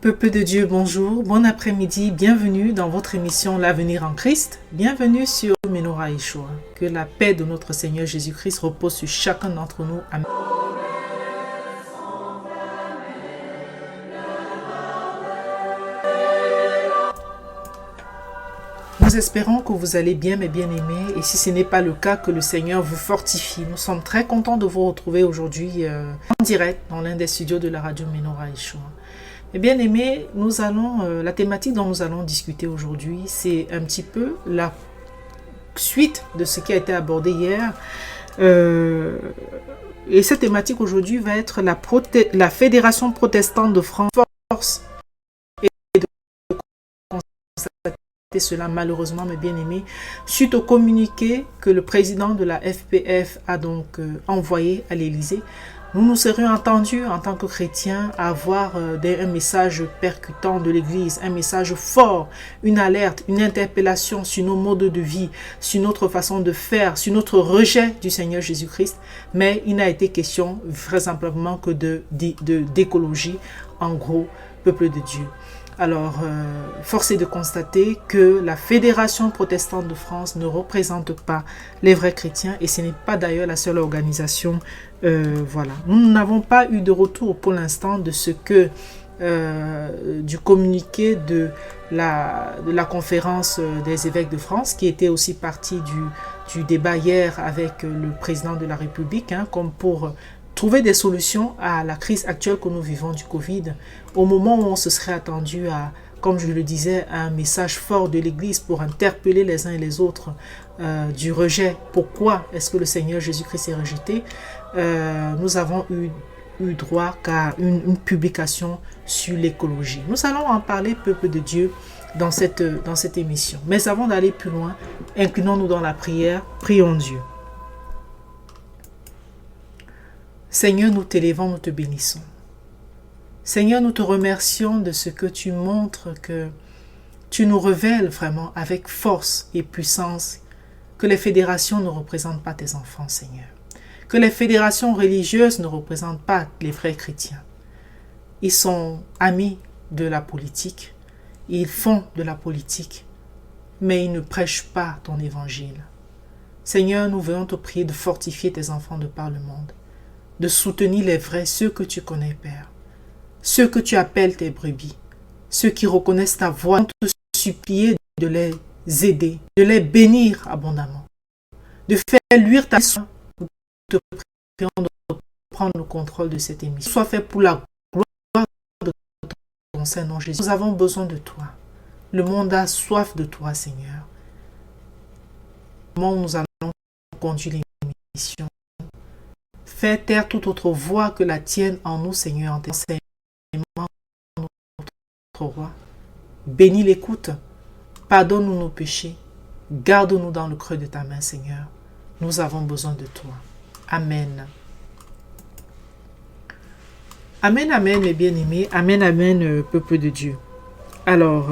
Peuple de Dieu, bonjour, bon après-midi, bienvenue dans votre émission L'avenir en Christ. Bienvenue sur Menorah Yeshua. Que la paix de notre Seigneur Jésus-Christ repose sur chacun d'entre nous. Amen. Nous espérons que vous allez bien, mes bien-aimés, et si ce n'est pas le cas, que le Seigneur vous fortifie. Nous sommes très contents de vous retrouver aujourd'hui en direct dans l'un des studios de la radio Menorah Yeshua. Mes bien-aimés, la thématique dont nous allons discuter aujourd'hui, c'est un petit peu la suite de ce qui a été abordé hier. Et cette thématique aujourd'hui va être la Fédération protestante de France. Force et de constater cela malheureusement, mes bien-aimés, suite au communiqué que le président de la FPF a donc envoyé à l'Élysée. Nous nous serions entendus en tant que chrétiens avoir un message percutant de l'Église, un message fort, une alerte, une interpellation sur nos modes de vie, sur notre façon de faire, sur notre rejet du Seigneur Jésus-Christ. Mais il n'a été question très simplement que d'écologie, en gros, peuple de Dieu. Alors, force est de constater que la Fédération protestante de France ne représente pas les vrais chrétiens et ce n'est pas d'ailleurs la seule organisation. Voilà. Nous n'avons pas eu de retour pour l'instant de ce que du communiqué de la conférence des évêques de France qui était aussi partie du débat hier avec le président de la République, comme pour trouver des solutions à la crise actuelle que nous vivons du Covid, au moment où on se serait attendu à, comme je le disais, un message fort de l'Église pour interpeller les uns et les autres du rejet. Pourquoi est-ce que le Seigneur Jésus-Christ est rejeté? Nous avons eu droit qu'à une publication sur l'écologie. Nous allons en parler, peuple de Dieu, dans cette émission. Mais avant d'aller plus loin, inclinons-nous dans la prière, prions Dieu. Seigneur, nous t'élévons, nous te bénissons. Seigneur, nous te remercions de ce que tu montres, que tu nous révèles vraiment avec force et puissance que les fédérations ne représentent pas tes enfants, Seigneur. Que les fédérations religieuses ne représentent pas les vrais chrétiens. Ils sont amis de la politique, ils font de la politique, mais ils ne prêchent pas ton évangile. Seigneur, nous venons te prier de fortifier tes enfants de par le monde, de soutenir les vrais, ceux que tu connais, Père, ceux que tu appelles tes brebis, ceux qui reconnaissent ta voix, te supplier de les aider, de les bénir abondamment, de faire luire ta soin. Nous te prions de prendre le contrôle de cette émission. Soit fait pour la gloire de ton Saint-Nom Jésus. Nous avons besoin de toi. Le monde a soif de toi, Seigneur. Comment nous allons conduire l'émission? Fais taire toute autre voix que la tienne en nous, Seigneur, en tes enseignements, notre roi. Bénis l'écoute, pardonne-nous nos péchés, garde-nous dans le creux de ta main, Seigneur. Nous avons besoin de toi. Amen. Amen, amen, mes bien-aimés. Amen, amen, peuple de Dieu. Alors,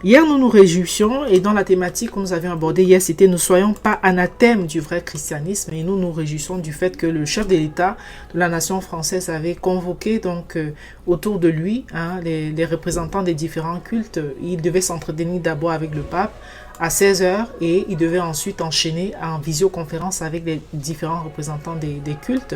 hier, nous nous réjouissions et dans la thématique que nous avions abordée hier, c'était « Ne soyons pas anathèmes du vrai christianisme » et nous nous réjouissons du fait que le chef de l'État de la nation française avait convoqué donc autour de lui les représentants des différents cultes. Il devait s'entretenir d'abord avec le pape à 16h et il devait ensuite enchaîner en visioconférence avec les différents représentants des cultes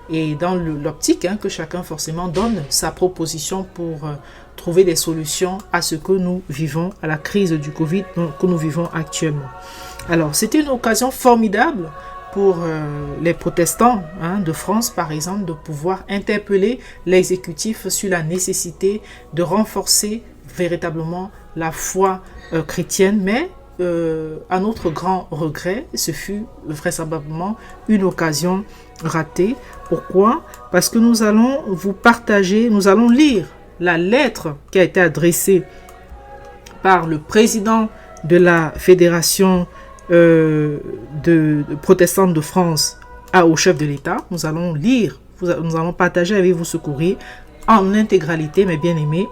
et dans l'optique que chacun forcément donne sa proposition pour trouver des solutions à ce que nous vivons, à la crise du Covid que nous vivons actuellement. Alors, c'était une occasion formidable pour les protestants de France, par exemple, de pouvoir interpeller l'exécutif sur la nécessité de renforcer véritablement la foi chrétienne, mais à notre grand regret, ce fut vraisemblablement une occasion ratée. Pourquoi? Parce que nous allons vous partager, nous allons lire la lettre qui a été adressée par le président de la Fédération protestante de France au chef de l'État. Nous allons lire, nous allons partager avec vous ce courrier en intégralité, mes bien-aimés.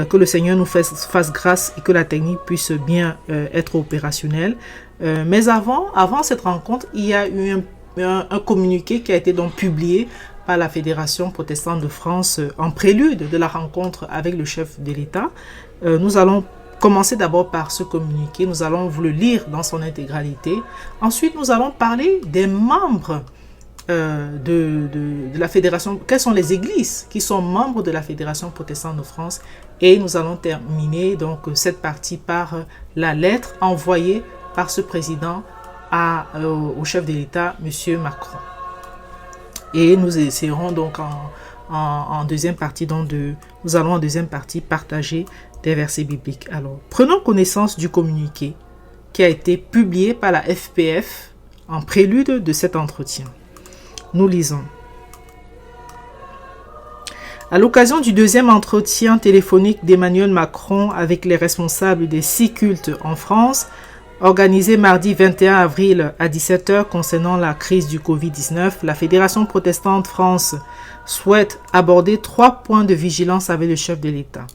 Que le Seigneur nous fasse grâce et que la technique puisse bien être opérationnelle. Mais avant cette rencontre, il y a eu un communiqué qui a été donc publié par la Fédération protestante de France en prélude de la rencontre avec le chef de l'État. Nous allons commencer d'abord par ce communiqué. Nous allons vous le lire dans son intégralité. Ensuite, nous allons parler des membres de la Fédération. Quelles sont les églises qui sont membres de la Fédération protestante de France? Et nous allons terminer donc cette partie par la lettre envoyée par ce président au chef de l'État, M. Macron. Et nous essaierons donc en deuxième partie, nous allons en deuxième partie partager des versets bibliques. Alors, prenons connaissance du communiqué qui a été publié par la FPF en prélude de cet entretien. Nous lisons. À l'occasion du deuxième entretien téléphonique d'Emmanuel Macron avec les responsables des 6 cultes en France, organisé mardi 21 avril à 17h concernant la crise du Covid-19, la Fédération protestante France souhaite aborder 3 points de vigilance avec le chef de l'État.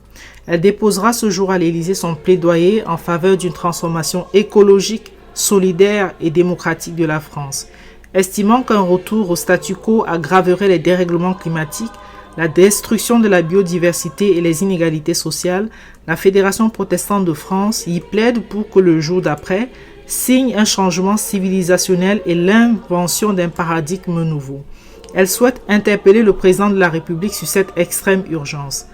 Elle déposera ce jour à l'Élysée son plaidoyer en faveur d'une transformation écologique, solidaire et démocratique de la France. Estimant qu'un retour au statu quo aggraverait les dérèglements climatiques, la destruction de la biodiversité et les inégalités sociales, la Fédération protestante de France y plaide pour que le jour d'après signe un changement civilisationnel et l'invention d'un paradigme nouveau. Elle souhaite interpeller le président de la République sur cette extrême urgence.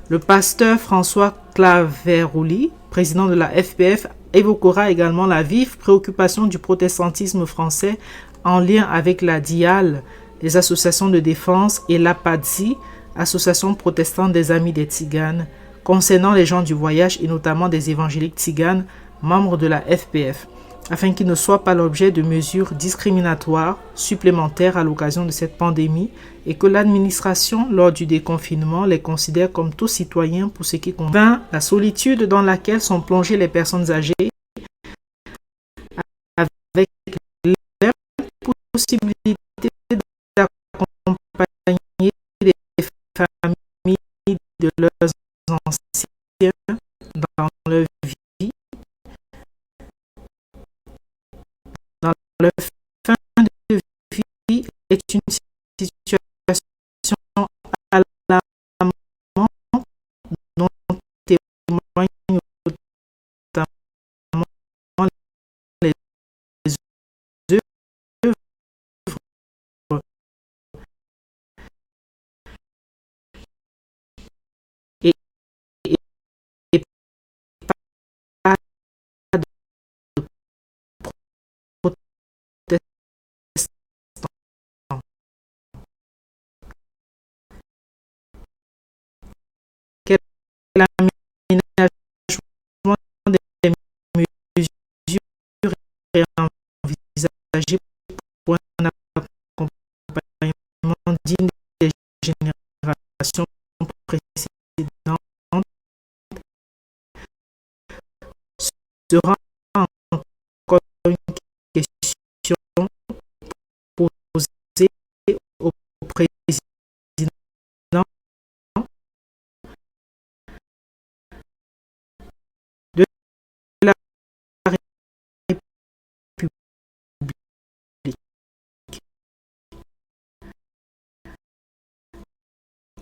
Le pasteur François Claveroli, président de la FPF, évoquera également la vive préoccupation du protestantisme français en lien avec la DIAL, les associations de défense, et l'APADSI, association protestante des amis des Tziganes, concernant les gens du voyage et notamment des évangéliques tziganes, membres de la FPF, afin qu'ils ne soient pas l'objet de mesures discriminatoires supplémentaires à l'occasion de cette pandémie et que l'administration, lors du déconfinement, les considère comme tous citoyens pour ce qui concerne la solitude dans laquelle sont plongées les personnes âgées avec l'impossibilité d'accompagner les familles de leurs anciens dans leur vie, dans leur fin de vie, est une situation alarmante dont témoignent notamment les œuvres et, et pas de protestants. Quel aménagement des mesures est envisagé pour un accompagnement digne des générations précédentes? Sera encore une question posée au président de la République.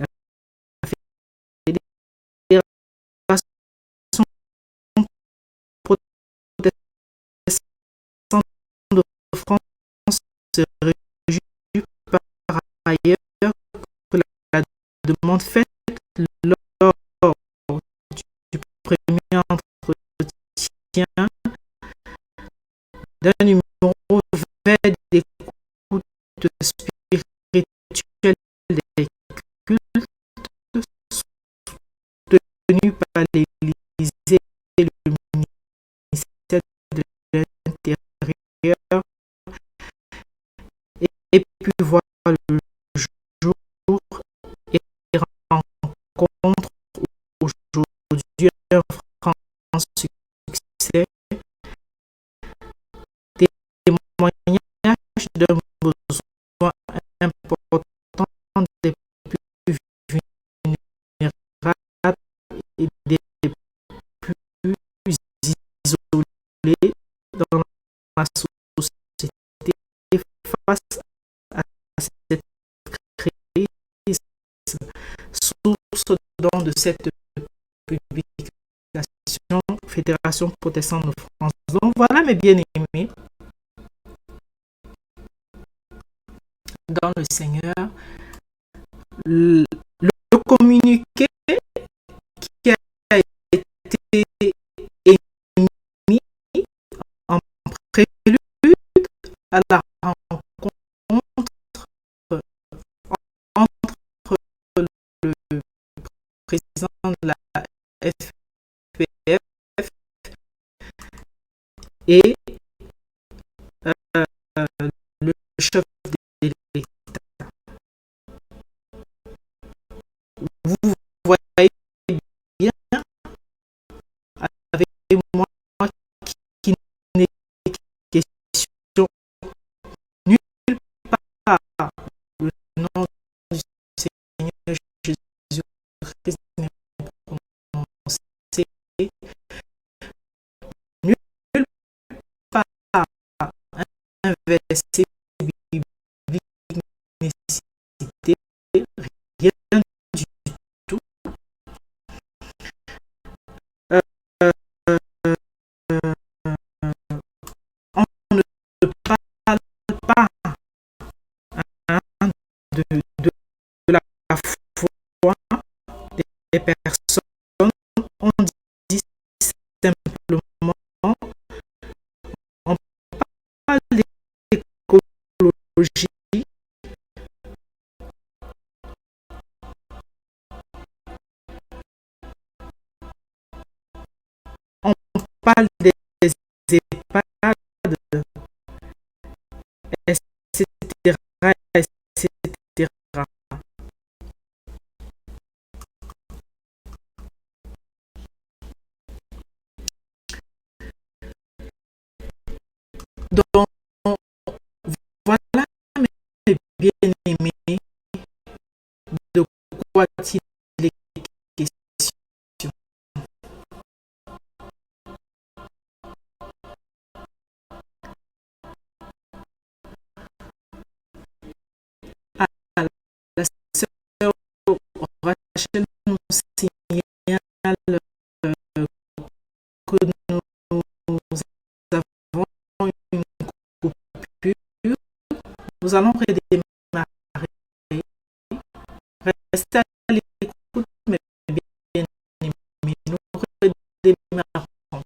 La Fédération protestante de France se réjouit par ailleurs que la demande faite lors du premier entretien d'un numéro vert d'écoute spirituelle des cultes soutenu par l'Élysée et le ministère de l'Intérieur ait pu voir le jour et rencontre aujourd'hui un franc succès, témoignage d'un besoin important des plus vulnérables et des plus isolés dans la société face à cette de cette publication Fédération protestante de France. Donc voilà mes bien-aimés, dans le Seigneur, le communiqué qui a été émis en prélude à la rencontre entre le président de la FPF et le chef de l'État. Vous voyez bien avec moi qu'il n'est question nulle part le nom du Seigneur Jésus-Christ n'est prononcé, nulle part un verset biblique n'est cité, rien du tout. On ne parle pas de la foi des personnes, on dit simplement, on parle d'écologie, on parle des EHPAD, etc., etc. Donc, voilà mes bien-aimés, de quoi il est question. Ah, la sœur Rachel nous signale que nous avons une coupure. Nous allons redémarrer. Restez à l'écoute, mais bien aimés. Nous redémarrons.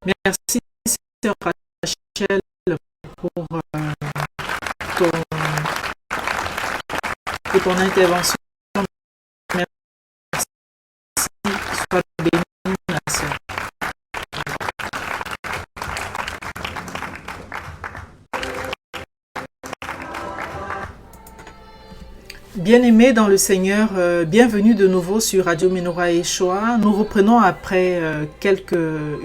Merci, sœur Rachel, pour ton intervention. Merci. Sois bénie, ma sœur. Bien-aimés dans le Seigneur, bienvenue de nouveau sur Radio Menorah Yeshua. Nous reprenons après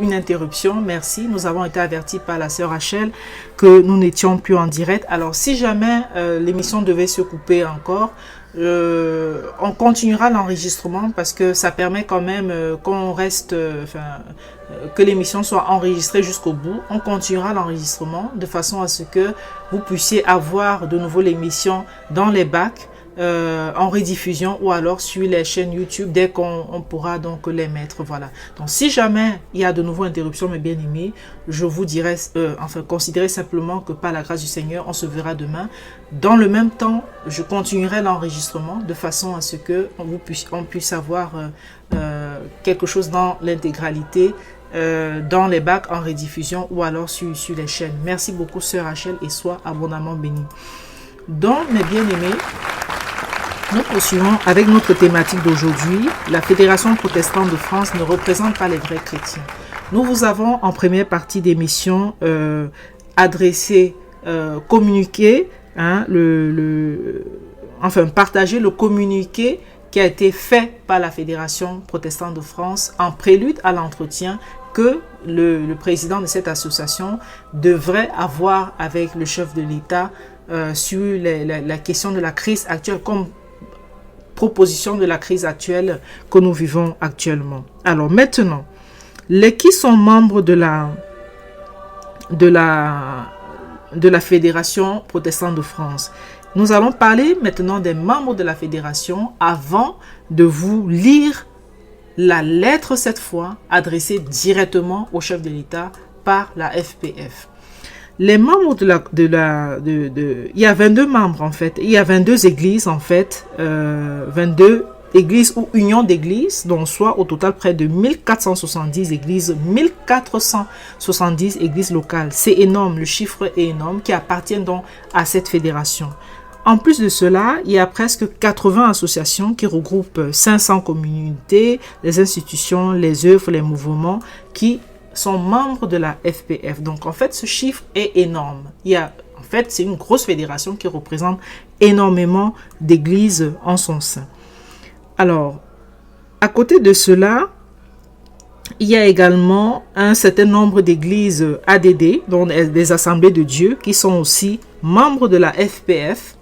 une interruption. Merci. Nous avons été avertis par la sœur Rachel que nous n'étions plus en direct. Alors, si jamais l'émission devait se couper encore, on continuera l'enregistrement parce que ça permet quand même qu'on reste, que l'émission soit enregistrée jusqu'au bout. On continuera l'enregistrement de façon à ce que vous puissiez avoir de nouveau l'émission dans les bacs. En rediffusion ou alors sur les chaînes YouTube dès qu'on pourra donc les mettre. Voilà. Donc si jamais il y a de nouveau interruptions, mes bien-aimés, je vous dirais, considérez simplement que par la grâce du Seigneur, on se verra demain. Dans le même temps, je continuerai l'enregistrement de façon à ce que on puisse avoir quelque chose dans l'intégralité. Dans les bacs en rediffusion ou alors sur les chaînes. Merci beaucoup, sœur Rachel, et sois abondamment bénie. Donc, mes bien-aimés, nous poursuivons avec notre thématique d'aujourd'hui. La Fédération protestante de France ne représente pas les vrais chrétiens. Nous vous avons en première partie d'émission adressé, communiqué, partagé le communiqué qui a été fait par la Fédération protestante de France en prélude à l'entretien que le président de cette association devrait avoir avec le chef de l'État sur la question de la crise actuelle, comme proposition de la crise actuelle que nous vivons actuellement. Alors maintenant, qui sont membres de de la Fédération protestante de France. Nous allons parler maintenant des membres de la Fédération avant de vous lire la lettre cette fois adressée directement au chef de l'État par la FPF. Les membres il y a 22 membres en fait, il y a 22 églises en fait, 22 églises ou unions d'églises, dont soit au total près de 1470 églises, 1470 églises locales. C'est énorme, le chiffre est énorme, qui appartiennent donc à cette fédération. En plus de cela, il y a presque 80 associations qui regroupent 500 communautés, les institutions, les œuvres, les mouvements qui sont membres de la FPF. Donc, en fait, ce chiffre est énorme. En fait, c'est une grosse fédération qui représente énormément d'églises en son sein. Alors, à côté de cela, il y a également un certain nombre d'églises ADD, donc des assemblées de Dieu, qui sont aussi membres de la FPF,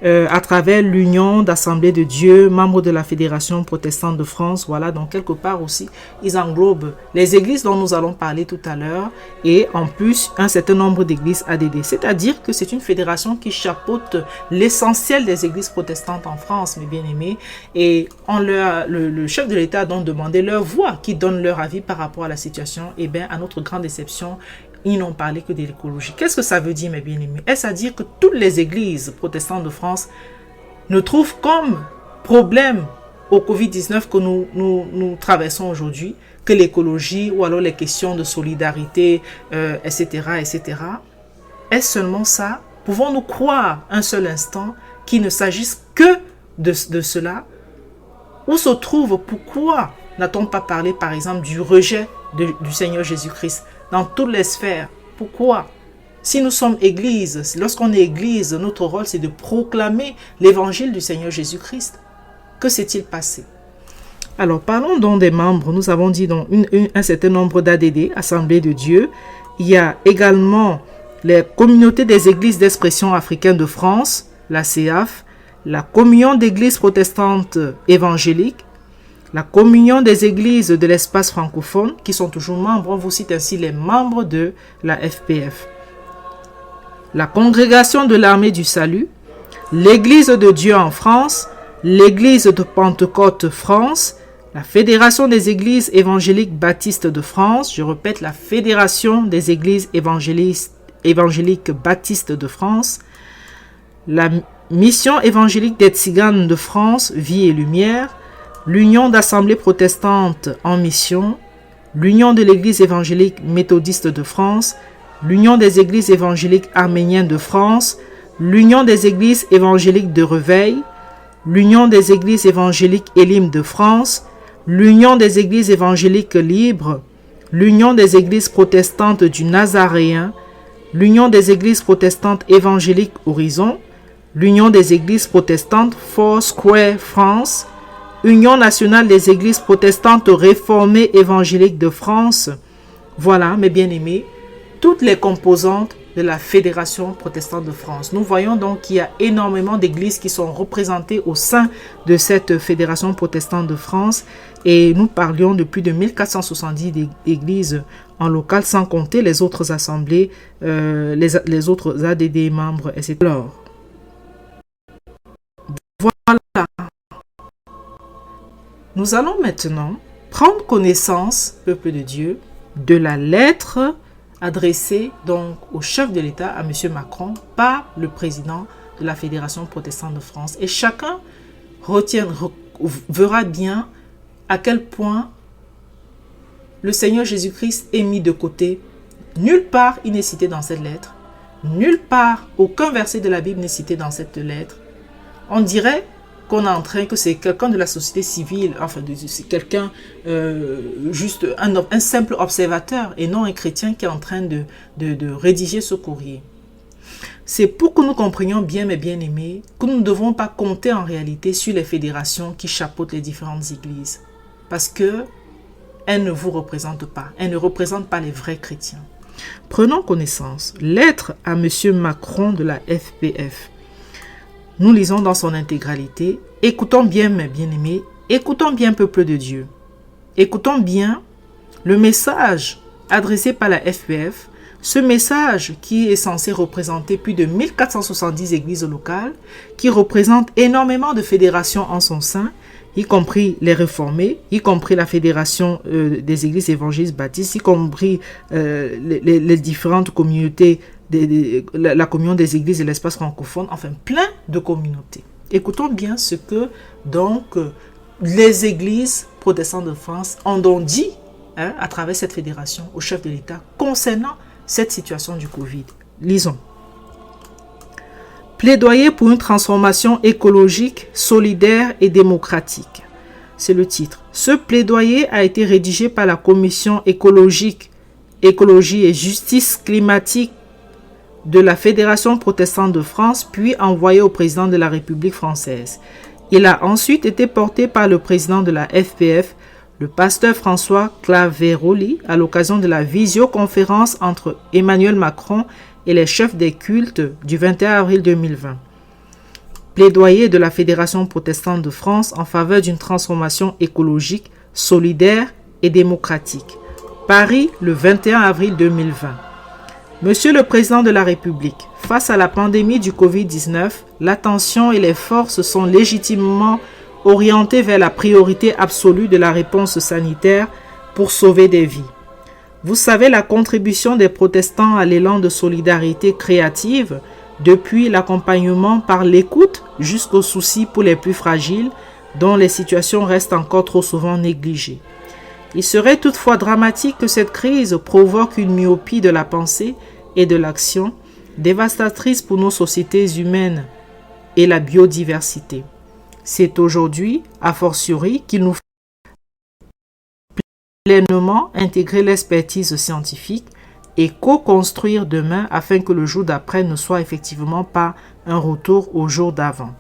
à travers l'Union d'Assemblées de Dieu, membres de la Fédération protestante de France. Voilà, donc quelque part aussi, ils englobent les églises dont nous allons parler tout à l'heure et en plus un certain nombre d'églises ADD. C'est-à-dire que c'est une fédération qui chapeaute l'essentiel des églises protestantes en France, mes bien-aimés. Et le chef de l'État a donc demandé leur voix, qui donne leur avis par rapport à la situation. Et bien, à notre grande déception, ils n'ont parlé que de l'écologie. Qu'est-ce que ça veut dire, mes bien-aimés? Est-ce à dire que toutes les églises protestantes de France ne trouvent comme problème au Covid-19 que nous traversons aujourd'hui que l'écologie ou alors les questions de solidarité, etc., etc. Est-ce seulement ça? Pouvons-nous croire un seul instant qu'il ne s'agisse que de cela? Où se trouve, pourquoi n'a-t-on pas parlé, par exemple, du rejet du Seigneur Jésus-Christ dans toutes les sphères? Pourquoi? Si nous sommes église, lorsqu'on est église, notre rôle c'est de proclamer l'évangile du Seigneur Jésus-Christ. Que s'est-il passé? Alors parlons donc des membres. Nous avons dit donc un certain nombre d'ADD, Assemblée de Dieu. Il y a également les communautés des églises d'expression africaine de France, la CEAF, la communion d'églises protestantes évangéliques, la communion des églises de l'espace francophone, qui sont toujours membres, on vous cite ainsi les membres de la FPF. La congrégation de l'armée du salut, l'église de Dieu en France, l'église de Pentecôte France, la fédération des églises évangéliques baptistes de France, je répète, la fédération des églises évangéliques baptistes de France, la mission évangélique des Tziganes de France, Vie et Lumière, l'Union d'Assemblées protestantes en mission, l'Union de l'Église évangélique méthodiste de France, l'Union des églises évangéliques arméniennes de France, l'Union des églises évangéliques de Réveil, l'Union des églises évangéliques Élim de France, l'Union des églises évangéliques libres, l'Union des églises protestantes du Nazaréen, l'Union des églises protestantes évangéliques Horizon, l'Union des églises protestantes Foursquare France, Union nationale des églises protestantes réformées évangéliques de France. Voilà, mes bien-aimés, toutes les composantes de la Fédération protestante de France. Nous voyons donc qu'il y a énormément d'églises qui sont représentées au sein de cette Fédération protestante de France et nous parlions de plus de 1470 églises en local, sans compter les autres assemblées, les autres ADD membres, etc. Alors, voilà. Nous allons maintenant prendre connaissance, peuple de Dieu, de la lettre adressée donc au chef de l'État, à M. Macron, par le président de la Fédération protestante de France. Et chacun verra bien à quel point le Seigneur Jésus-Christ est mis de côté. Nulle part il n'est cité dans cette lettre. Nulle part, aucun verset de la Bible n'est cité dans cette lettre. On dirait qu'on est en train, que c'est quelqu'un de la société civile, enfin, c'est quelqu'un, juste un simple observateur et non un chrétien qui est en train de rédiger ce courrier. C'est pour que nous comprenions bien, mes bien-aimés, que nous ne devons pas compter en réalité sur les fédérations qui chapeautent les différentes églises. Parce que elles ne vous représentent pas. Elles ne représentent pas les vrais chrétiens. Prenons connaissance. Lettre à M. Macron de la FPF. Nous lisons dans son intégralité. Écoutons bien, mes bien-aimés. Écoutons bien, peuple de Dieu. Écoutons bien le message adressé par la FPF Ce message, qui est censé représenter plus de 1470 églises locales, qui représente énormément de fédérations en son sein, y compris les réformés, y compris la fédération des églises évangélistes baptistes, y compris les différentes communautés, la communion des églises et l'espace francophone, enfin plein de communautés. Écoutons bien ce que donc les églises protestantes de France ont donc dit à travers cette fédération au chef de l'État concernant cette situation du Covid. Lisons. Plaidoyer pour une transformation écologique, solidaire et démocratique. C'est le titre. Ce plaidoyer a été rédigé par la Commission écologie et justice climatique de la Fédération protestante de France, puis envoyé au président de la République française. Il a ensuite été porté par le président de la FPF, le pasteur François Claveroli, à l'occasion de la visioconférence entre Emmanuel Macron et les chefs des cultes du 21 avril 2020. Plaidoyer de la Fédération protestante de France en faveur d'une transformation écologique, solidaire et démocratique. Paris, le 21 avril 2020. Monsieur le Président de la République, face à la pandémie du Covid-19, l'attention et les forces sont légitimement orientées vers la priorité absolue de la réponse sanitaire pour sauver des vies. Vous savez la contribution des protestants à l'élan de solidarité créative, depuis l'accompagnement par l'écoute jusqu'au souci pour les plus fragiles, dont les situations restent encore trop souvent négligées. Il serait toutefois dramatique que cette crise provoque une myopie de la pensée et de l'action, dévastatrice pour nos sociétés humaines et la biodiversité. C'est aujourd'hui, a fortiori, qu'il nous faut pleinement intégrer l'expertise scientifique et co-construire demain afin que le jour d'après ne soit effectivement pas un retour au jour d'avant.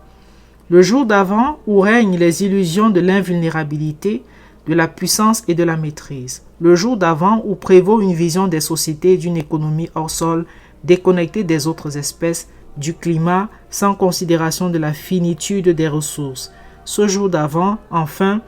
Le jour d'avant où règnent les illusions de l'invulnérabilité, de la puissance et de la maîtrise. Le jour d'avant où prévaut une vision des sociétés et d'une économie hors sol, déconnectée des autres espèces, du climat, sans considération de la finitude des ressources. Ce jour d'avant, enfin,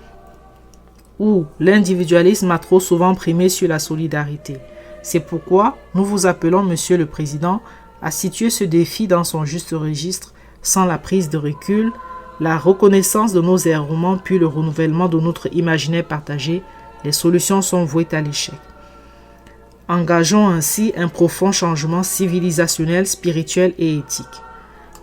où l'individualisme a trop souvent primé sur la solidarité. C'est pourquoi nous vous appelons, Monsieur le Président, à situer ce défi dans son juste registre, sans la prise de recul, la reconnaissance de nos errements puis le renouvellement de notre imaginaire partagé. Les solutions sont vouées à l'échec. Engageons ainsi un profond changement civilisationnel, spirituel et éthique.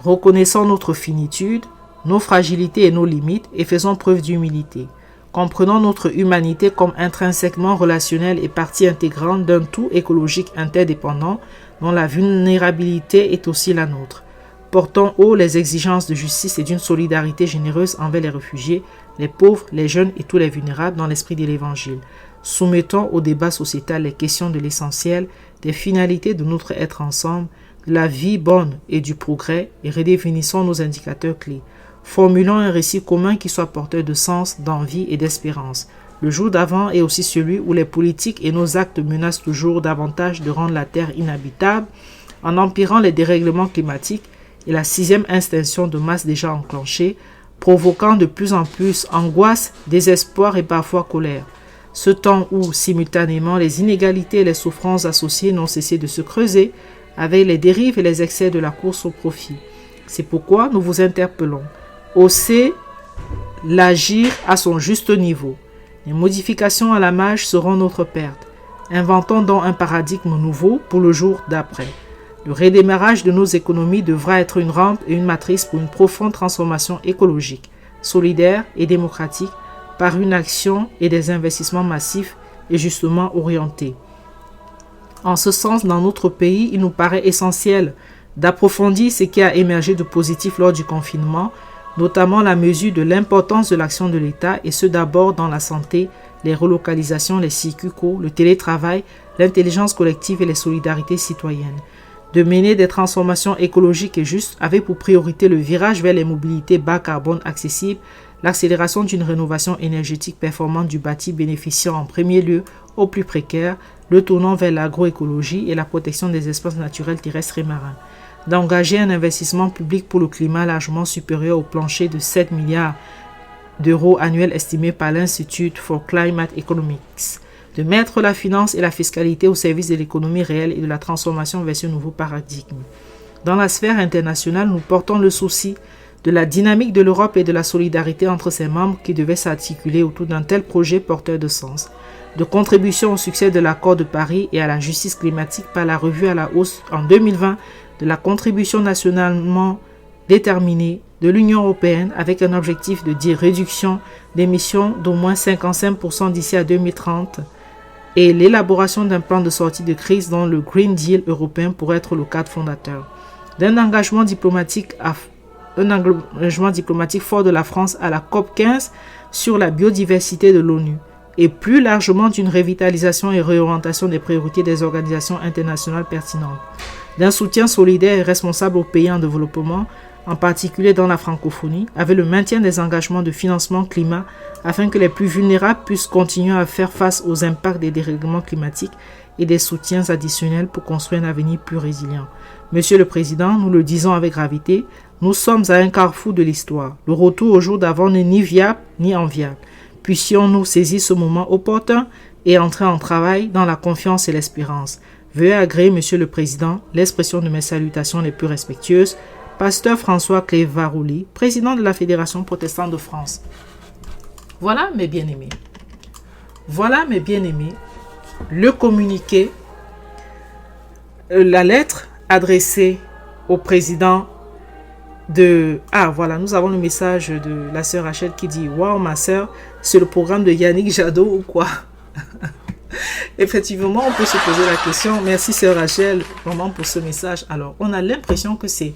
Reconnaissons notre finitude, nos fragilités et nos limites et faisons preuve d'humilité. Comprenons notre humanité comme intrinsèquement relationnelle et partie intégrante d'un tout écologique interdépendant dont la vulnérabilité est aussi la nôtre. Portons haut les exigences de justice et d'une solidarité généreuse envers les réfugiés, les pauvres, les jeunes et tous les vulnérables dans l'esprit de l'Évangile. Soumettons au débat sociétal les questions de l'essentiel, des finalités de notre être ensemble, de la vie bonne et du progrès et redéfinissons nos indicateurs clés. Formulons un récit commun qui soit porteur de sens, d'envie et d'espérance. Le jour d'avant est aussi celui où les politiques et nos actes menacent toujours davantage de rendre la terre inhabitable en empirant les dérèglements climatiques et la 6e extinction de masse déjà enclenchée, provoquant de plus en plus angoisse, désespoir et parfois colère. Ce temps où, simultanément, les inégalités et les souffrances associées n'ont cessé de se creuser avec les dérives et les excès de la course au profit. C'est pourquoi nous vous interpellons. Haussez l'agir à son juste niveau. Les modifications à la marge seront notre perte. Inventons donc un paradigme nouveau pour le jour d'après. Le redémarrage de nos économies devra être une rampe et une matrice pour une profonde transformation écologique, solidaire et démocratique par une action et des investissements massifs et justement orientés. En ce sens, dans notre pays, il nous paraît essentiel d'approfondir ce qui a émergé de positif lors du confinement, notamment la mesure de l'importance de l'action de l'État et ce d'abord dans la santé, les relocalisations, les circuits courts, le télétravail, l'intelligence collective et les solidarités citoyennes. De mener des transformations écologiques et justes avec pour priorité le virage vers les mobilités bas carbone accessibles, l'accélération d'une rénovation énergétique performante du bâti bénéficiant en premier lieu aux plus précaires, le tournant vers l'agroécologie et la protection des espaces naturels terrestres et marins. D'engager un investissement public pour le climat largement supérieur au plancher de 7 milliards d'euros annuels estimé par l'Institute for Climate Economics. de mettre la finance et la fiscalité au service de l'économie réelle et de la transformation vers ce nouveau paradigme. Dans la sphère internationale, nous portons le souci de la dynamique de l'Europe et de la solidarité entre ses membres qui devaient s'articuler autour d'un tel projet porteur de sens, de contribution au succès de l'accord de Paris et à la justice climatique par la revue à la hausse en 2020 de la contribution nationalement déterminée de l'Union européenne avec un objectif de réduction d'émissions d'au moins 55% d'ici à 2030 et l'élaboration d'un plan de sortie de crise dont le Green Deal européen pourrait être le cadre fondateur, d'un engagement diplomatique fort de la France à la COP 15 sur la biodiversité de l'ONU et plus largement d'une revitalisation et réorientation des priorités des organisations internationales pertinentes, d'un soutien solidaire et responsable aux pays en développement, en particulier dans la francophonie, avec le maintien des engagements de financement climat afin que les plus vulnérables puissent continuer à faire face aux impacts des dérèglements climatiques et des soutiens additionnels pour construire un avenir plus résilient. Monsieur le Président, nous le disons avec gravité, nous sommes à un carrefour de l'histoire. Le retour au jour d'avant n'est ni viable ni enviable. Puissions-nous saisir ce moment opportun et entrer en travail dans la confiance et l'espérance. Veuillez agréer, Monsieur le Président, l'expression de mes salutations les plus respectueuses. Pasteur François Clévarouli, président de la Fédération protestante de France. Voilà, mes bien-aimés. Voilà, mes bien-aimés, le communiqué, la lettre adressée au président de... Ah, voilà, nous avons le message de la sœur Rachel qui dit « Waouh, ma sœur, c'est le programme de Yannick Jadot ou quoi ?» Effectivement, on peut se poser la question. Merci sœur Rachel vraiment pour ce message. Alors, on a l'impression que c'est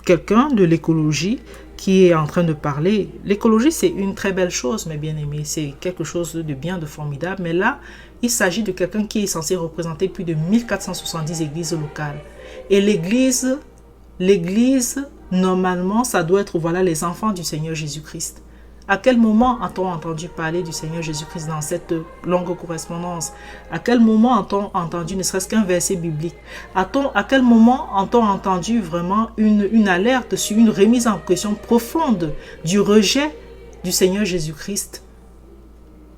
quelqu'un de l'écologie qui est en train de parler. L'écologie, c'est une très belle chose, mes bien-aimés. C'est quelque chose de bien, de formidable. Mais là, il s'agit de quelqu'un qui est censé représenter plus de 1470 églises locales. Et l'église, normalement, ça doit être, voilà, les enfants du Seigneur Jésus-Christ. À quel moment a-t-on entendu parler du Seigneur Jésus-Christ dans cette longue correspondance? À quel moment a-t-on entendu ne serait-ce qu'un verset biblique? À quel moment a-t-on entendu vraiment une alerte sur une remise en question profonde du rejet du Seigneur Jésus-Christ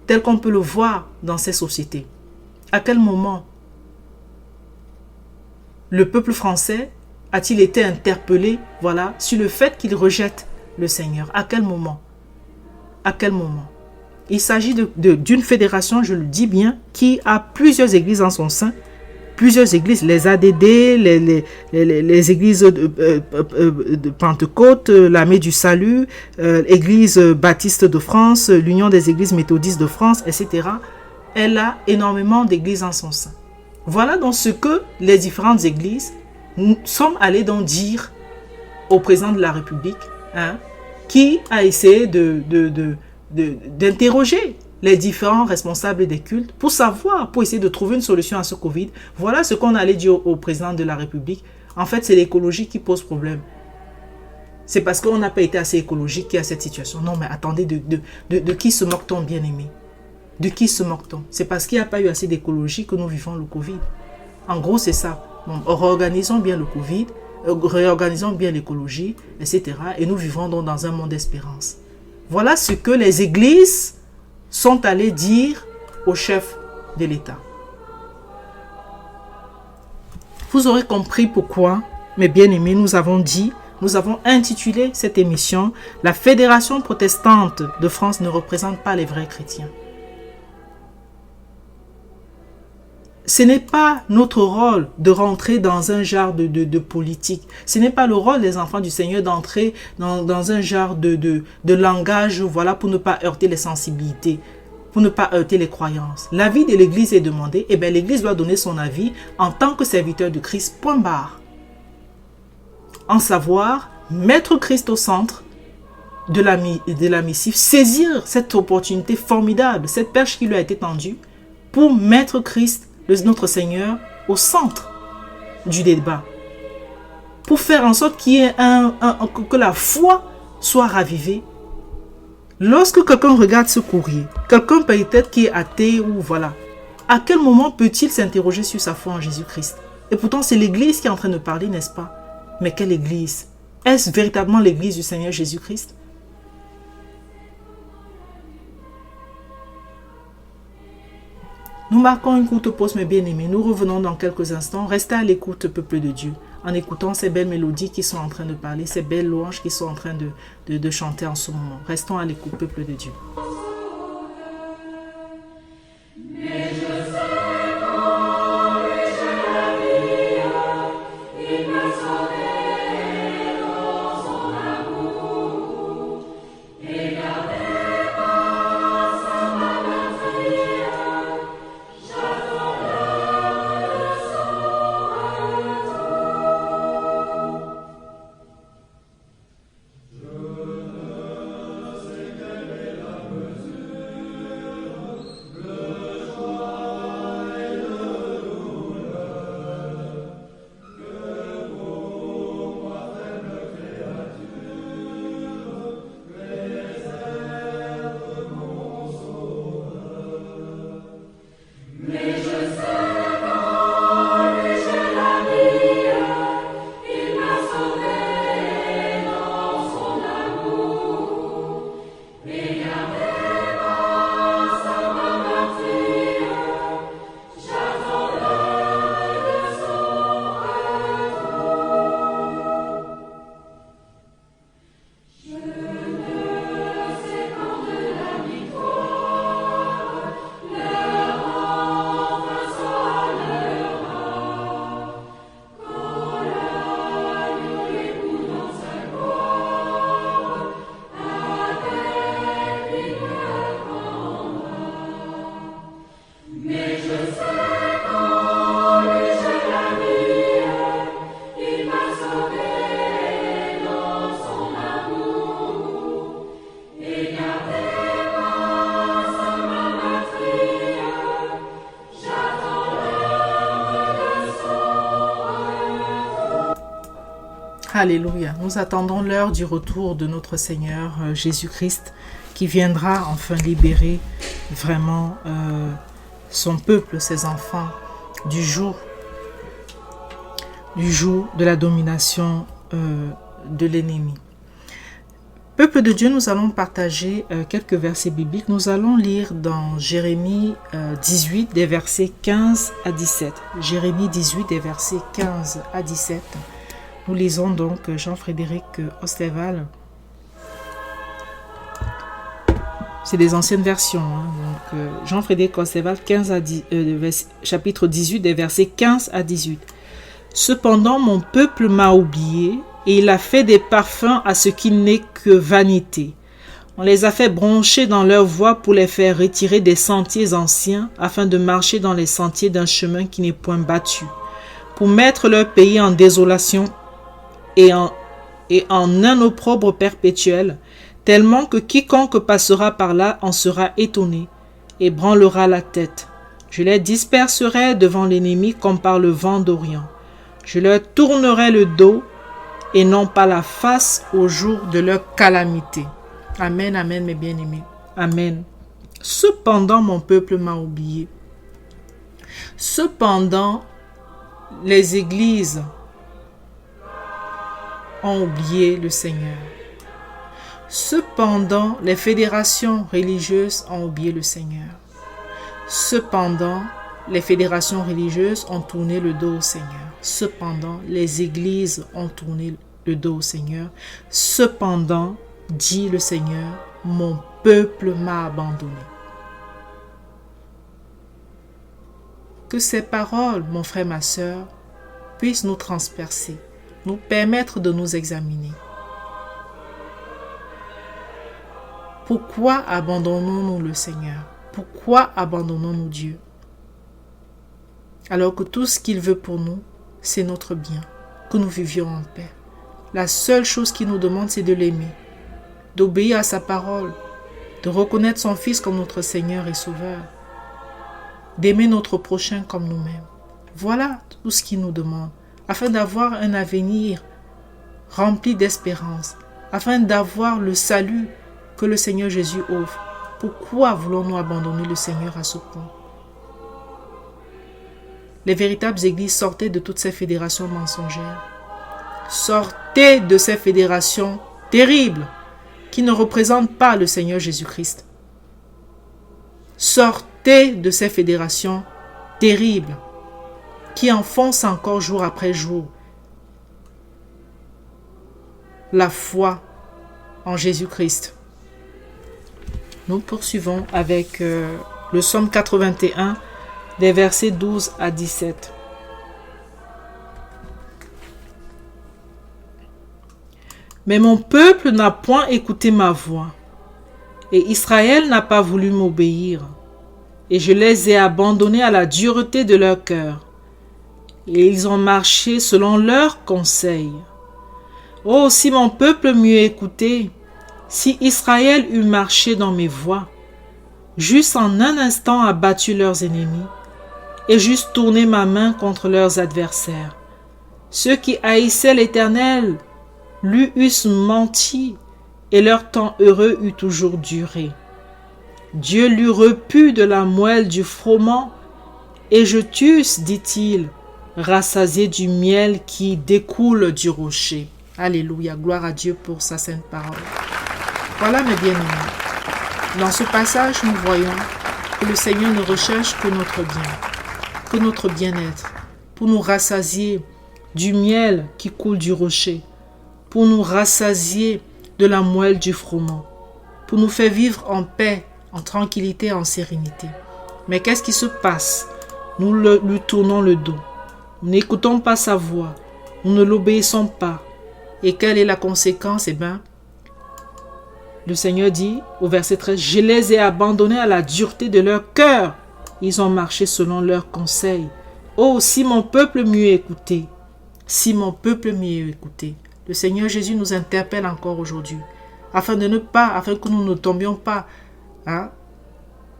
tel qu'on peut le voir dans ces sociétés? À quel moment le peuple français a-t-il été interpellé, voilà, sur le fait qu'il rejette le Seigneur? À quel moment? À quel moment? Il s'agit d'une fédération, je le dis bien, qui a plusieurs églises en son sein. Plusieurs églises, les ADD, les églises de Pentecôte, l'Armée du Salut, l'Église baptiste de France, l'Union des églises méthodistes de France, etc. Elle a énormément d'églises en son sein. Voilà donc ce que les différentes églises sont allées donc dire au président de la République, qui a essayé d'interroger les différents responsables des cultes pour savoir, pour essayer de trouver une solution à ce Covid. Voilà ce qu'on allait dire au président de la République. En fait, c'est l'écologie qui pose problème. C'est parce qu'on n'a pas été assez écologique qu'il y a cette situation. Non, mais attendez, de qui se moque-t-on, bien-aimé? De qui se moque-t-on? C'est parce qu'il n'y a pas eu assez d'écologie que nous vivons le Covid. En gros, c'est ça. Donc, réorganisons bien le Covid, réorganisons bien l'écologie, etc. Et nous vivrons donc dans un monde d'espérance. Voilà ce que les églises sont allées dire au chef de l'État. Vous aurez compris pourquoi, mes bien-aimés, nous avons intitulé cette émission « La Fédération protestante de France ne représente pas les vrais chrétiens ». Ce n'est pas notre rôle de rentrer dans un genre de politique. Ce n'est pas le rôle des enfants du Seigneur d'entrer dans un genre de langage, voilà, pour ne pas heurter les sensibilités, pour ne pas heurter les croyances. L'avis de l'Église est demandé, et bien l'Église doit donner son avis en tant que serviteur de Christ, point barre. En savoir, mettre Christ au centre de la missive, saisir cette opportunité formidable, cette perche qui lui a été tendue, pour mettre Christ, notre Seigneur, au centre du débat, pour faire en sorte qu'il y ait que la foi soit ravivée. Lorsque quelqu'un regarde ce courrier, quelqu'un peut-être qui est athée ou voilà, à quel moment peut-il s'interroger sur sa foi en Jésus-Christ? Et pourtant c'est l'Église qui est en train de parler, n'est-ce pas? Mais quelle Église? Est-ce véritablement l'Église du Seigneur Jésus-Christ? Nous marquons une courte pause, mes bien-aimés. Nous revenons dans quelques instants. Restez à l'écoute, peuple de Dieu, en écoutant ces belles mélodies qui sont en train de parler, ces belles louanges qui sont en train de chanter en ce moment. Restons à l'écoute, peuple de Dieu. Alléluia. Nous attendons l'heure du retour de notre Seigneur Jésus-Christ qui viendra enfin libérer vraiment son peuple, ses enfants du joug de la domination de l'ennemi. Peuple de Dieu, nous allons partager quelques versets bibliques. Nous allons lire dans Jérémie 18 des versets 15 à 17. Jérémie 18 des versets 15 à 17. Nous lisons donc Jean-Frédéric Osterval. C'est des anciennes versions. Donc, Jean-Frédéric Osterval, chapitre 18, des versets 15 à 18. Cependant, mon peuple m'a oublié et il a fait des parfums à ce qui n'est que vanité. On les a fait broncher dans leur voie pour les faire retirer des sentiers anciens afin de marcher dans les sentiers d'un chemin qui n'est point battu, pour mettre leur pays en désolation et en un opprobre perpétuel, tellement que quiconque passera par là en sera étonné et branlera la tête. Je les disperserai devant l'ennemi comme par le vent d'Orient. Je leur tournerai le dos et non pas la face au jour de leur calamité. Amen, amen, mes bien-aimés. Amen. Cependant, mon peuple m'a oublié. Cependant, les églises ont oublié le Seigneur. Cependant, les fédérations religieuses ont oublié le Seigneur. Cependant, les fédérations religieuses ont tourné le dos au Seigneur. Cependant, les églises ont tourné le dos au Seigneur. Cependant, dit le Seigneur, mon peuple m'a abandonné. Que ces paroles, mon frère, ma sœur, puissent nous transpercer, nous permettre de nous examiner. Pourquoi abandonnons-nous le Seigneur? Pourquoi abandonnons-nous Dieu? Alors que tout ce qu'il veut pour nous, c'est notre bien, que nous vivions en paix. La seule chose qu'il nous demande, c'est de l'aimer, d'obéir à sa parole, de reconnaître son Fils comme notre Seigneur et Sauveur, d'aimer notre prochain comme nous-mêmes. Voilà tout ce qu'il nous demande, afin d'avoir un avenir rempli d'espérance, afin d'avoir le salut que le Seigneur Jésus offre. Pourquoi voulons-nous abandonner le Seigneur à ce point? Les véritables églises sortaient de toutes ces fédérations mensongères. Sortez de ces fédérations terribles qui ne représentent pas le Seigneur Jésus-Christ. Sortez côté de ces fédérations terribles qui enfoncent encore jour après jour la foi en Jésus-Christ. Nous poursuivons avec le psaume 81, des versets 12 à 17. Mais mon peuple n'a point écouté ma voix, et Israël n'a pas voulu m'obéir, et je les ai abandonnés à la dureté de leur cœur, et ils ont marché selon leurs conseils. Oh, si mon peuple m'eût écouté, si Israël eût marché dans mes voies, j'eusse en un instant abattu leurs ennemis, et j'eusse tourné ma main contre leurs adversaires. Ceux qui haïssaient l'Éternel lui eussent menti, et leur temps heureux eût toujours duré. Dieu l'eût repu de la moelle du froment, et je t'eusse, dit-il, rassasié du miel qui découle du rocher. Alléluia, gloire à Dieu pour sa sainte parole. Voilà mes bien-aimés. Dans ce passage, nous voyons que le Seigneur ne recherche que notre bien, que notre bien-être, pour nous rassasier du miel qui coule du rocher, pour nous rassasier de la moelle du froment, pour nous faire vivre en paix, en tranquillité, en sérénité. Mais qu'est-ce qui se passe? Nous lui tournons le dos. Nous n'écoutons pas sa voix. Nous ne l'obéissons pas. Et quelle est la conséquence? Eh bien, le Seigneur dit au verset 13, « Je les ai abandonnés à la dureté de leur cœur. Ils ont marché selon leurs conseils. Oh, si mon peuple m'eût écouté, si mon peuple m'eût écouté. » Le Seigneur Jésus nous interpelle encore aujourd'hui, afin que nous ne tombions pas,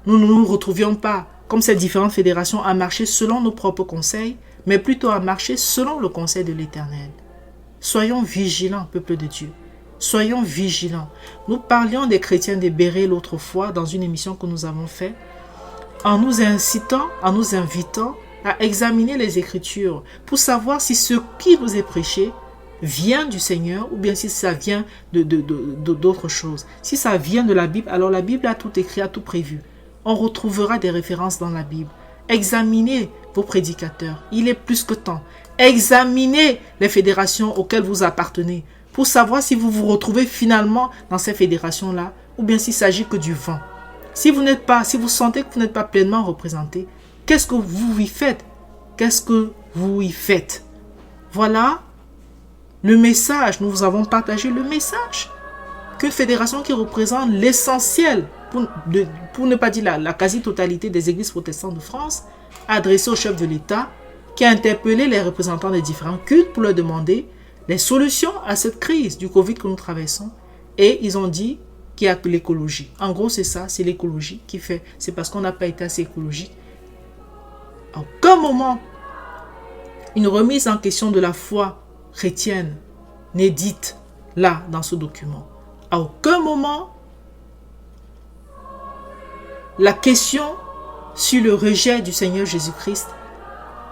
nous ne nous retrouvions pas, comme ces différentes fédérations, à marcher selon nos propres conseils, mais plutôt à marcher selon le conseil de l'Éternel. Soyons vigilants, peuple de Dieu. Soyons vigilants. Nous parlions des chrétiens de Béret l'autre fois dans une émission que nous avons faite, en nous incitant, en nous invitant à examiner les Écritures pour savoir si ce qui nous est prêché vient du Seigneur ou bien si ça vient d'autres choses. Si ça vient de la Bible, alors la Bible a tout écrit, a tout prévu. On retrouvera des références dans la Bible. Examinez vos prédicateurs. Il est plus que temps. Examinez les fédérations auxquelles vous appartenez pour savoir si vous vous retrouvez finalement dans ces fédérations-là ou bien s'il s'agit que du vent. Si vous sentez que vous n'êtes pas pleinement représenté, qu'est-ce que vous y faites? Qu'est-ce que vous y faites? Voilà le message. Nous vous avons partagé le message qu'une fédération qui représente l'essentiel, pour ne pas dire la quasi-totalité des églises protestantes de France, a adressé au chef de l'État, qui a interpellé les représentants des différents cultes pour leur demander les solutions à cette crise du Covid que nous traversons. Et ils ont dit qu'il y a que l'écologie. En gros, c'est ça, c'est l'écologie qui fait. C'est parce qu'on n'a pas été assez écologique. À aucun moment, une remise en question de la foi chrétienne n'est dite là, dans ce document. À aucun moment, la question sur le rejet du Seigneur Jésus-Christ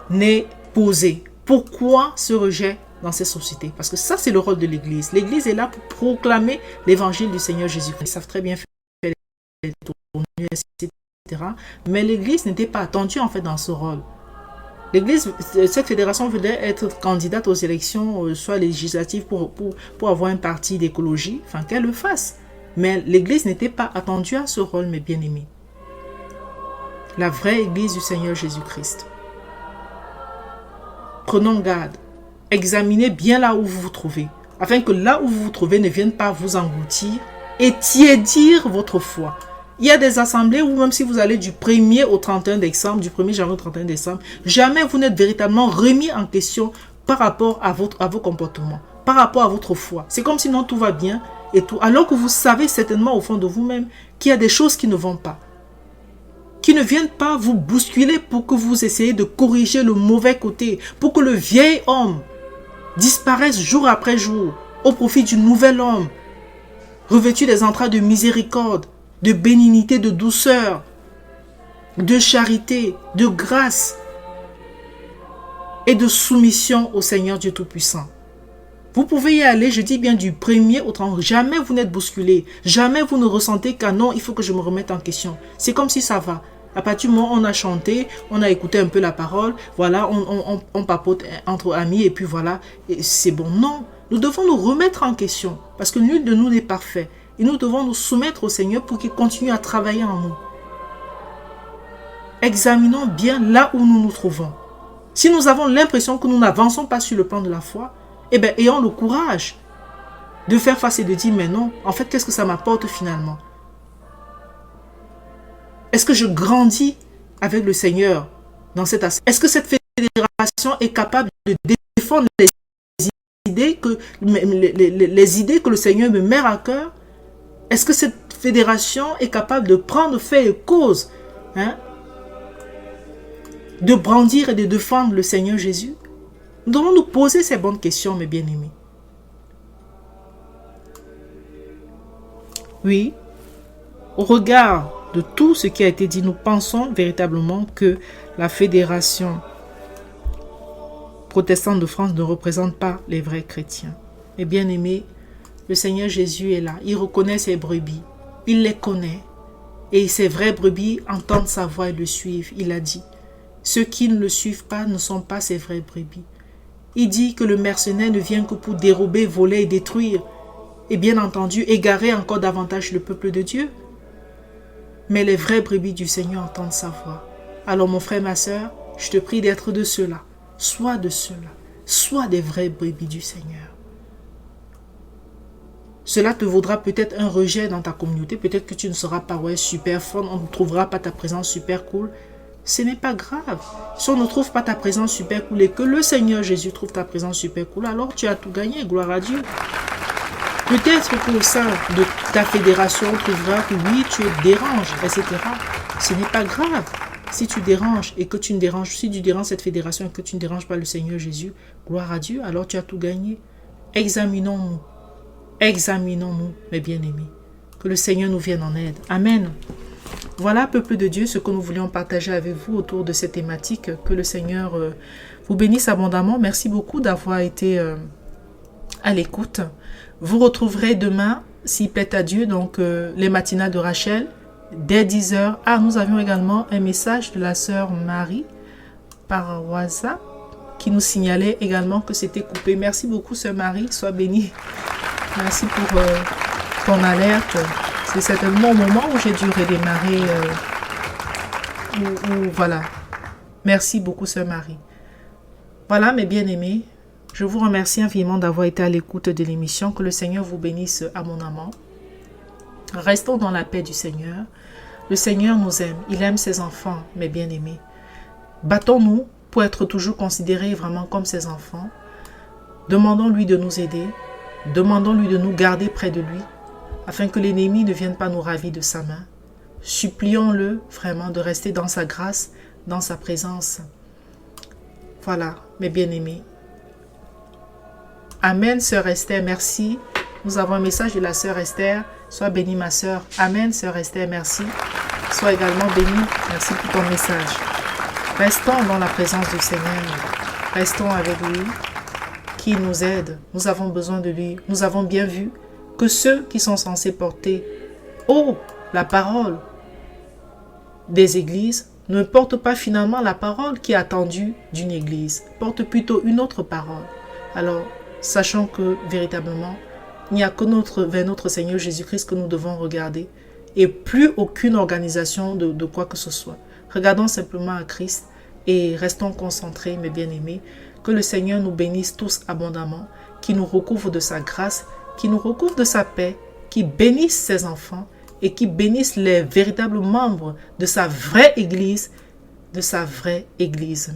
n'est posée. Pourquoi ce rejet dans ces sociétés? Parce que ça, c'est le rôle de l'Église. L'Église est là pour proclamer l'évangile du Seigneur Jésus-Christ. Ils savent très bien faire les tournées, etc. Mais l'Église n'était pas attendue en fait dans ce rôle. L'Église, cette fédération voulait être candidate aux élections, soit législatives, pour avoir un parti d'écologie, enfin qu'elle le fasse. Mais l'Église n'était pas attendue à ce rôle, mes bien-aimés. La vraie Église du Seigneur Jésus-Christ. Prenons garde. Examinez bien là où vous vous trouvez, afin que là où vous vous trouvez ne vienne pas vous engloutir et tiédir votre foi. Il y a des assemblées où même si vous allez du 1er au 31 décembre, du 1er janvier au 31 décembre, jamais vous n'êtes véritablement remis en question par rapport à vos comportements, par rapport à votre foi. C'est comme si non, tout va bien et tout, alors que vous savez certainement au fond de vous-même qu'il y a des choses qui ne vont pas, qui ne viennent pas vous bousculer pour que vous essayez de corriger le mauvais côté, pour que le vieil homme disparaisse jour après jour au profit du nouvel homme, revêtu des entrailles de miséricorde, de bénignité, de douceur, de charité, de grâce et de soumission au Seigneur Dieu Tout-Puissant. Vous pouvez y aller, je dis bien du 1er au 30. Jamais vous n'êtes bousculé. Jamais vous ne ressentez qu'un non, il faut que je me remette en question. C'est comme si ça va. À partir du moment où on a chanté, on a écouté un peu la parole, voilà, on papote entre amis et puis voilà, c'est bon. Non, nous devons nous remettre en question parce que nul de nous n'est parfait. Et nous devons nous soumettre au Seigneur pour qu'il continue à travailler en nous. Examinons bien là où nous nous trouvons. Si nous avons l'impression que nous n'avançons pas sur le plan de la foi, eh bien, ayons le courage de faire face et de dire, mais non, en fait, qu'est-ce que ça m'apporte finalement? Est-ce que je grandis avec le Seigneur dans cet aspect? Est-ce que cette fédération est capable de défendre les idées que le Seigneur me met à cœur? Est-ce que cette fédération est capable de prendre fait et cause, de brandir et de défendre le Seigneur Jésus? Nous devons nous poser ces bonnes questions, mes bien-aimés. Oui, au regard de tout ce qui a été dit, nous pensons véritablement que la Fédération protestante de France ne représente pas les vrais chrétiens. Mes bien-aimés, le Seigneur Jésus est là. Il reconnaît ses brebis. Il les connaît. Et ses vraies brebis entendent sa voix et le suivent. Il a dit, ceux qui ne le suivent pas ne sont pas ses vraies brebis. Il dit que le mercenaire ne vient que pour dérober, voler et détruire. Et bien entendu, égarer encore davantage le peuple de Dieu. Mais les vraies brebis du Seigneur entendent sa voix. Alors mon frère, ma soeur, je te prie d'être de ceux-là. Sois de ceux-là. Sois des vraies brebis du Seigneur. Cela te vaudra peut-être un rejet dans ta communauté. Peut-être que tu ne seras pas super fun. On ne trouvera pas ta présence super cool. Ce n'est pas grave. Si on ne trouve pas ta présence super cool et que le Seigneur Jésus trouve ta présence super cool, alors tu as tout gagné. Gloire à Dieu. Peut-être qu'au sein de ta fédération, on trouvera que oui, tu déranges, etc. Ce n'est pas grave. Si tu déranges et que tu ne déranges, si tu déranges cette fédération et que tu ne déranges pas le Seigneur Jésus, gloire à Dieu, alors tu as tout gagné. Examinons-nous. Examinons-nous, mes bien-aimés. Que le Seigneur nous vienne en aide. Amen. Voilà, peuple de Dieu, ce que nous voulions partager avec vous autour de cette thématique. Que le Seigneur vous bénisse abondamment. Merci beaucoup d'avoir été à l'écoute. Vous retrouverez demain, s'il plaît à Dieu, donc les matinales de Rachel, dès 10h. Ah, nous avions également un message de la sœur Marie par WhatsApp qui nous signalait également que c'était coupé. Merci beaucoup, sœur Marie. Sois bénie. Merci pour ton alerte. C'est certainement au moment où j'ai dû redémarrer. Voilà. Merci beaucoup, sœur Marie. Voilà, mes bien-aimés. Je vous remercie infiniment d'avoir été à l'écoute de l'émission. Que le Seigneur vous bénisse abondamment. Restons dans la paix du Seigneur. Le Seigneur nous aime. Il aime ses enfants, mes bien-aimés. Battons-nous pour être toujours considérés vraiment comme ses enfants. Demandons-lui de nous aider. Demandons-lui de nous garder près de lui, afin que l'ennemi ne vienne pas nous ravir de sa main. Supplions-le vraiment de rester dans sa grâce, dans sa présence. Voilà, mes bien-aimés. Amen, sœur Esther, merci. Nous avons un message de la sœur Esther. Sois bénie, ma sœur. Amen, sœur Esther, merci. Sois également bénie. Merci pour ton message. Restons dans la présence du Seigneur. Restons avec lui, qui nous aide. Nous avons besoin de lui. Nous avons bien vu que ceux qui sont censés porter la parole des églises ne portent pas finalement la parole qui est attendue d'une église. Portent plutôt une autre parole. Alors, sachant que véritablement, il n'y a que vers notre Seigneur Jésus-Christ que nous devons regarder et plus aucune organisation de quoi que ce soit. Regardons simplement à Christ et restons concentrés, mes bien-aimés. Que le Seigneur nous bénisse tous abondamment, qu'il nous recouvre de sa grâce, qu'il nous recouvre de sa paix, qu'il bénisse ses enfants et qu'il bénisse les véritables membres de sa vraie église,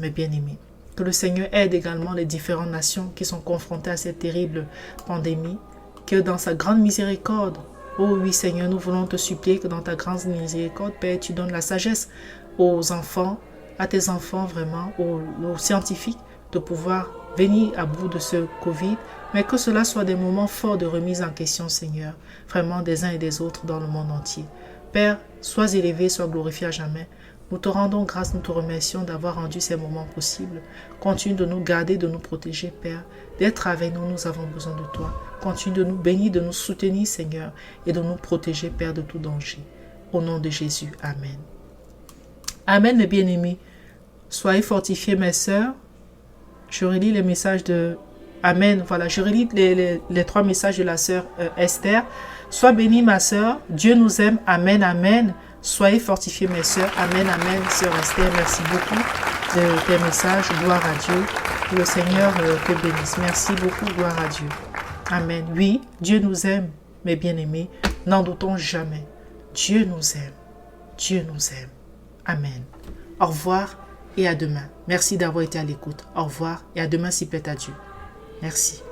mes bien-aimés. Que le Seigneur aide également les différentes nations qui sont confrontées à cette terrible pandémie, que dans sa grande miséricorde, oh oui Seigneur, nous voulons te supplier que dans ta grande miséricorde, Père, tu donnes la sagesse aux enfants, à tes enfants vraiment, aux scientifiques, de pouvoir venir à bout de ce Covid, mais que cela soit des moments forts de remise en question, Seigneur, vraiment des uns et des autres dans le monde entier. Père, sois élevé, sois glorifié à jamais. Nous te rendons grâce, nous te remercions d'avoir rendu ces moments possibles. Continue de nous garder, de nous protéger, Père. D'être avec nous, nous avons besoin de toi. Continue de nous bénir, de nous soutenir, Seigneur, et de nous protéger, Père, de tout danger. Au nom de Jésus, Amen. Amen, mes bien-aimés. Soyez fortifiés, mes sœurs. Je relis les messages de... Amen. Voilà, je relis les 3 messages de la sœur Esther. Sois bénie, ma sœur. Dieu nous aime. Amen, amen. Soyez fortifiés, mes sœurs. Amen, amen. Sœur Esther, merci beaucoup de tes messages. Gloire à Dieu. Que le Seigneur te bénisse. Merci beaucoup. Gloire à Dieu. Amen. Oui, Dieu nous aime, mes bien-aimés. N'en doutons jamais. Dieu nous aime. Dieu nous aime. Amen. Au revoir et à demain. Merci d'avoir été à l'écoute. Au revoir et à demain, s'il plaît à Dieu. Merci.